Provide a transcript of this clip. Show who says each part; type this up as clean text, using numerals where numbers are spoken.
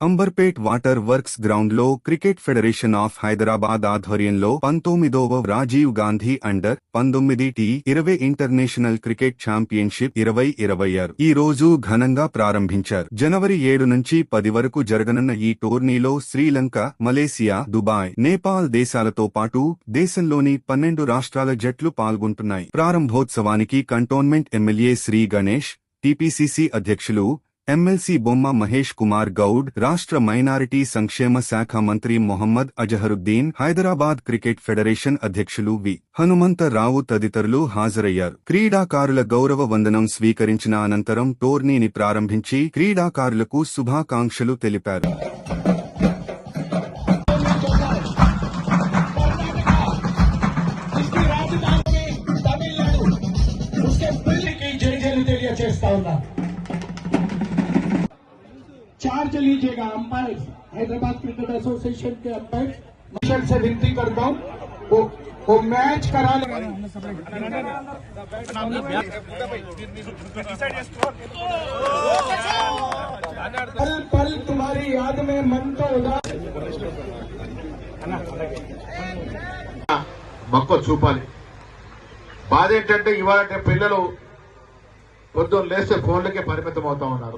Speaker 1: Amberpet water works ground లో cricket federation of Hyderabad ఆధ్వర్యంలో 19వ Rajiv Gandhi under 19 T20 international cricket championship 2026 ఈ రోజు ఘనంగా ప్రారంభించారు. జనవరి 7 నుంచి 10 వరకు జరగనున్న ఈ టోర్నీలో శ్రీలంక, మలేసియా, దుబాయ్, నేపాల్ దేశాలతో పాటు దేశంలోని 12 రాష్ట్రాల జట్లు పాల్గొంటున్నాయి. ప్రారంభోత్సవానికి cantonment MLA Shri Ganesh, TPCC అధ్యక్షులు ఎమ్మెల్సీ బొమ్మ మహేష్ కుమార్ గౌడ్, రాష్ట్ర మైనారిటీ సంక్షేమ శాఖ మంత్రి మొహమ్మద్ అజహరుద్దీన్, హైదరాబాద్ క్రికెట్ ఫెడరేషన్ అధ్యక్షులు వి. హనుమంతరావు తదితరులు హాజరయ్యారు. క్రీడాకారుల గౌరవ వందనం స్వీకరించిన అనంతరం టోర్నీని ప్రారంభించి క్రీడాకారులకు శుభాకాంక్షలు తెలిపారు.
Speaker 2: चार्ज लीजिएगा अंपायर, हैदराबाद क्रिकेट एसोसिएशन के अंपायर मिशन से विनती करता हूँ वो मैच करा ले। पल पल तुम्हारी याद में मन तो उदास
Speaker 3: మక్కువ చూపాలి. బాధ ఏంటంటే ఇవాళ పిల్లలు పొద్దున్న లేస్తే ఫోన్లకే పరిమితం అవుతా ఉన్నారు.